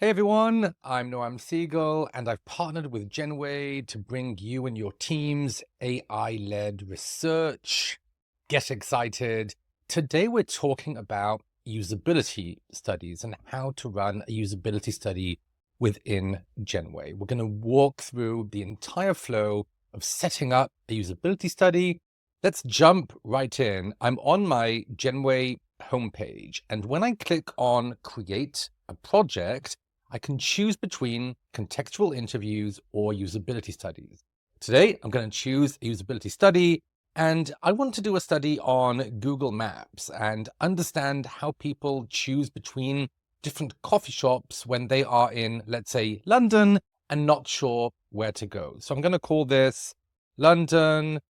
Hey everyone, I'm Noam Segal, and I've partnered with Genway to bring you and your teams AI-led research. Get excited. Today we're talking about usability studies and how to run a usability study within Genway. We're going to walk through the entire flow of setting up a usability study. Let's jump right in. I'm on my Genway homepage, and when I click on Create a Project, I can choose between contextual interviews or usability studies. Today, I'm going to choose a usability study, and I want to do a study on Google Maps and understand how people choose between different coffee shops when they are in, let's say, London and not sure where to go. So I'm going to call this London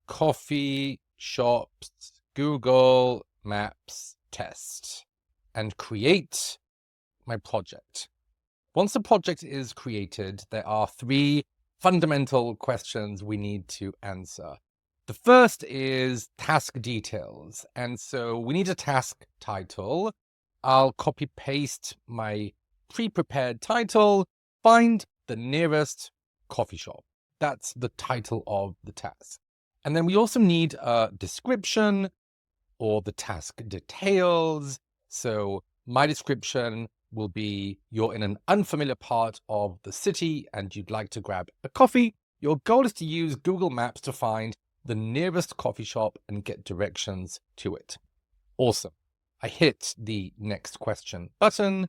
Coffee Shops Google Maps Test and create my project. Once the project is created, there are three fundamental questions we need to answer. The first is task details. And so we need a task title. I'll copy paste my pre-prepared title, find the nearest coffee shop. That's the title of the task. And then we also need a description or the task details. So my description will be you're in an unfamiliar part of the city and you'd like to grab a coffee. Your goal is to use Google Maps to find the nearest coffee shop and get directions to it. Awesome. I hit the next question button,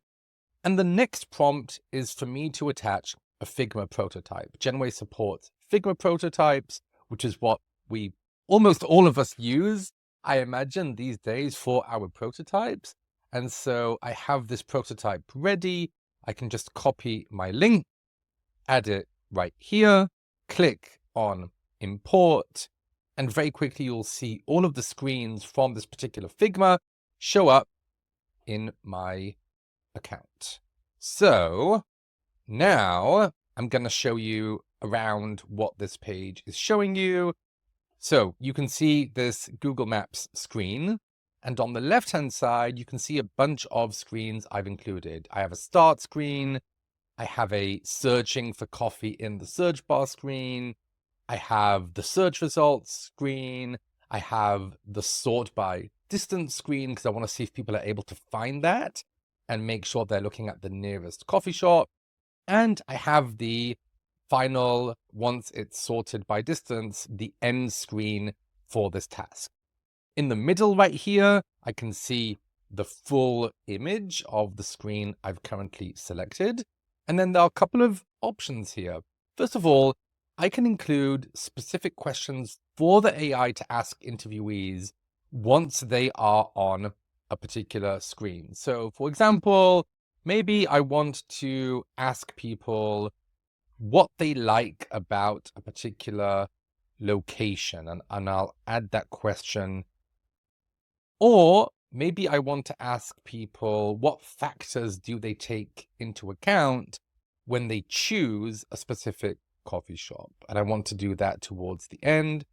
and the next prompt is for me to attach a Figma prototype. Genway supports Figma prototypes, which is what we almost all of us use, I imagine, these days for our prototypes. And so I have this prototype ready. I can just copy my link, add it right here, click on import, and very quickly you'll see all of the screens from this particular Figma show up in my account. So now I'm going to show you around what this page is showing you. So you can see this Google Maps screen. And on the left-hand side, you can see a bunch of screens I've included. I have a start screen. I have a searching for coffee in the search bar screen. I have the search results screen. I have the sort by distance screen because I want to see if people are able to find that and make sure they're looking at the nearest coffee shop. And I have the final, once it's sorted by distance, the end screen for this task. In the middle right here, I can see the full image of the screen I've currently selected. And then there are a couple of options here. First of all, I can include specific questions for the AI to ask interviewees once they are on a particular screen. So for example, maybe I want to ask people what they like about a particular location, and I'll add that question. Or maybe I want to ask people what factors do they take into account when they choose a specific coffee shop. And I want to do that towards the end,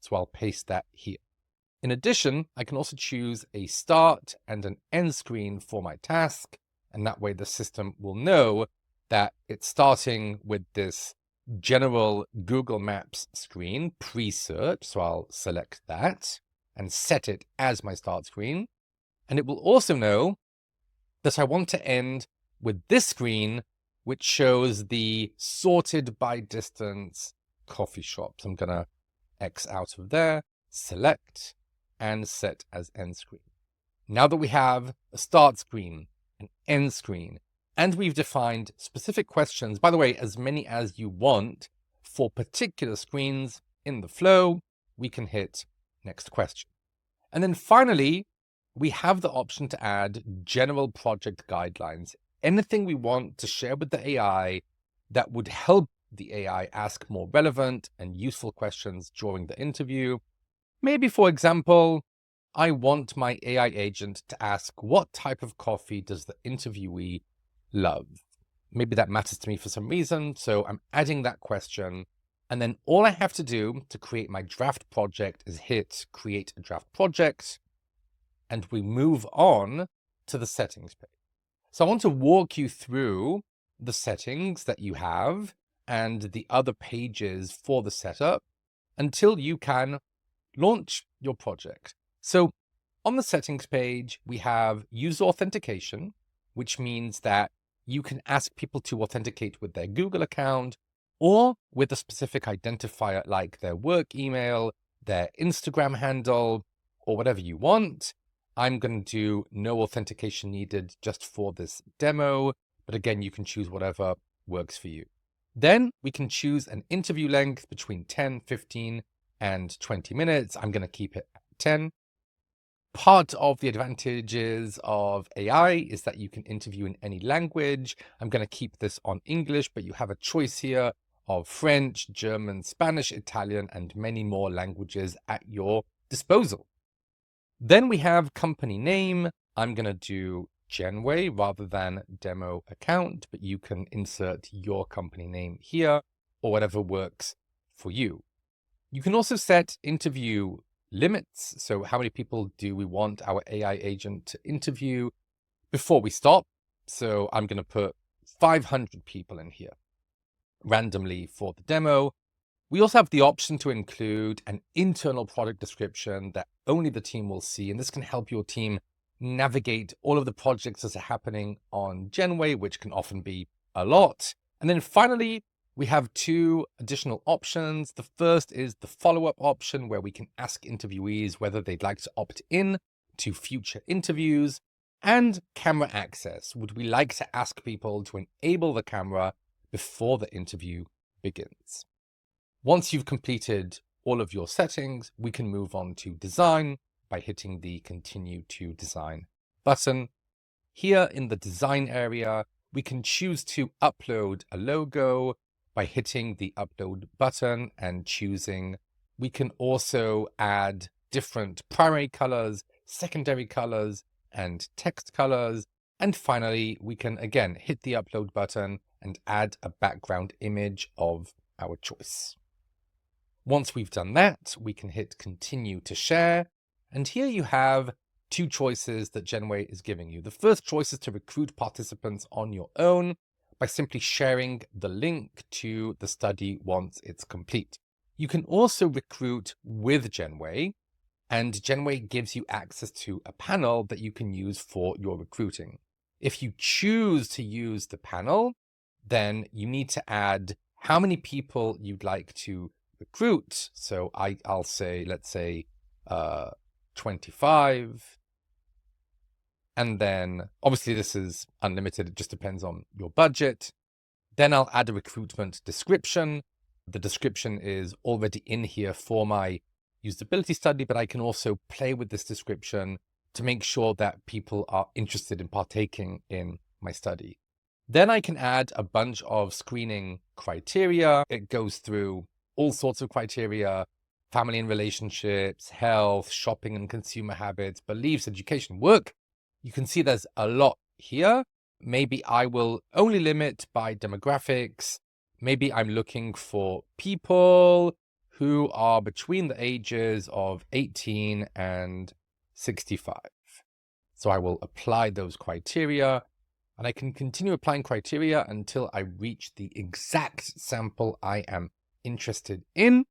so I'll paste that here. In addition, I can also choose a start and an end screen for my task, and that way the system will know that it's starting with this general Google Maps screen pre-search, so I'll select that and set it as my start screen. And it will also know that I want to end with this screen, which shows the sorted by distance coffee shops. I'm going to X out of there, select, and set as end screen. Now that we have a start screen, an end screen, and we've defined specific questions, by the way, as many as you want for particular screens in the flow, we can hit next question. And then finally, we have the option to add general project guidelines, anything we want to share with the AI that would help the AI ask more relevant and useful questions during the interview. Maybe, for example, I want my AI agent to ask what type of coffee does the interviewee love? Maybe that matters to me for some reason, so I'm adding that question. And then all I have to do to create my draft project is hit create a draft project, and we move on to the settings page. So I want to walk you through the settings that you have and the other pages for the setup until you can launch your project. So on the settings page, we have user authentication, which means that you can ask people to authenticate with their Google account or with a specific identifier like their work email, their Instagram handle, or whatever you want. I'm going to do no authentication needed just for this demo, but again, you can choose whatever works for you. Then we can choose an interview length between 10, 15, and 20 minutes. I'm going to keep it at 10. Part of the advantages of AI is that you can interview in any language. I'm going to keep this on English, but you have a choice here of French, German, Spanish, Italian, and many more languages at your disposal. Then we have company name. I'm going to do Genway rather than demo account, but you can insert your company name here or whatever works for you. You can also set interview limits. So how many people do we want our AI agent to interview before we stop? So I'm going to put 500 people in here randomly for the demo. We also have the option to include an internal product description that only the team will see. And this can help your team navigate all of the projects that are happening on Genway, which can often be a lot. And then finally, we have two additional options. The first is the follow-up option, where we can ask interviewees whether they'd like to opt in to future interviews, and camera access. Would we like to ask people to enable the camera before the interview begins? Once you've completed all of your settings, we can move on to design by hitting the Continue to Design button. Here in the design area, we can choose to upload a logo by hitting the upload button and choosing. We can also add different primary colors, secondary colors, and text colors. And finally, we can again hit the upload button and add a background image of our choice. Once we've done that, we can hit continue to share. And here you have two choices that Genway is giving you. The first choice is to recruit participants on your own by simply sharing the link to the study once it's complete. You can also recruit with Genway, and Genway gives you access to a panel that you can use for your recruiting. If you choose to use the panel, then you need to add how many people you'd like to recruit. So I'll say, let's say 25. And then obviously this is unlimited. It just depends on your budget. Then I'll add a recruitment description. The description is already in here for my usability study, but I can also play with this description to make sure that people are interested in partaking in my study. Then I can add a bunch of screening criteria. It goes through all sorts of criteria: family and relationships, health, shopping and consumer habits, beliefs, education, work. You can see there's a lot here. Maybe I will only limit by demographics. Maybe I'm looking for people who are between the ages of 18 and 65. So I will apply those criteria, and I can continue applying criteria until I reach the exact sample I am interested in.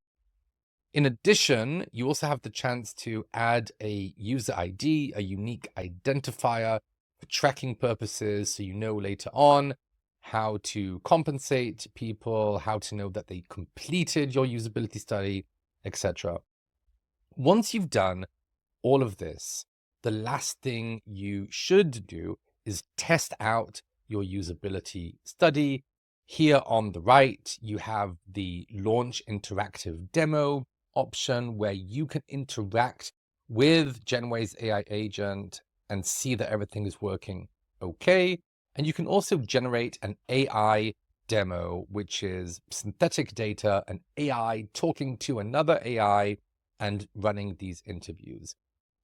In addition, you also have the chance to add a user ID, a unique identifier for tracking purposes, so you know later on how to compensate people, how to know that they completed your usability study, etc. Once you've done all of this, the last thing you should do is test out your usability study. Here on the right, you have the Launch Interactive Demo option, where you can interact with Genway's AI agent and see that everything is working okay. And you can also generate an AI demo, which is synthetic data, an AI talking to another AI and running these interviews.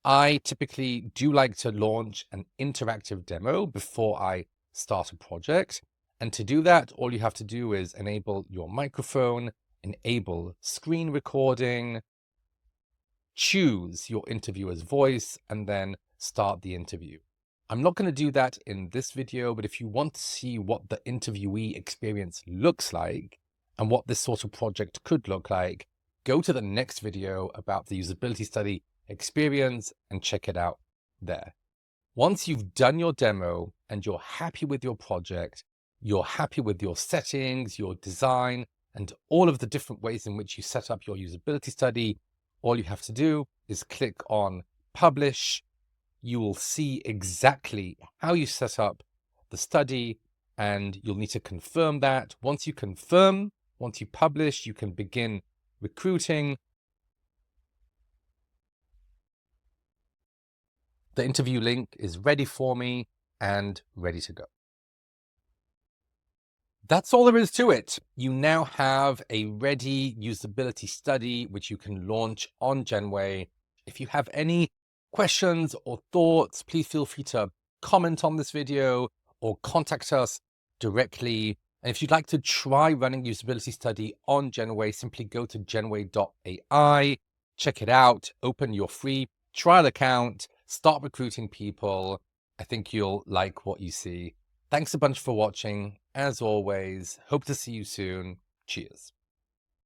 I typically do like to launch an interactive demo before I start a project. And to do that, all you have to do is enable your microphone, enable screen recording, choose your interviewer's voice, and then start the interview. I'm not going to do that in this video, but if you want to see what the interviewee experience looks like and what this sort of project could look like, go to the next video about the usability study experience and check it out there. Once you've done your demo and you're happy with your project, you're happy with your settings, your design, and all of the different ways in which you set up your usability study, all you have to do is click on Publish. You will see exactly how you set up the study, and you'll need to confirm that. Once you confirm, once you publish, you can begin recruiting. The interview link is ready for me and ready to go. That's all there is to it. You now have a ready usability study, which you can launch on Genway. If you have any questions or thoughts, please feel free to comment on this video or contact us directly. And if you'd like to try running usability study on Genway, simply go to genway.ai, check it out, open your free trial account, start recruiting people. I think you'll like what you see. Thanks a bunch for watching. As always, hope to see you soon. Cheers.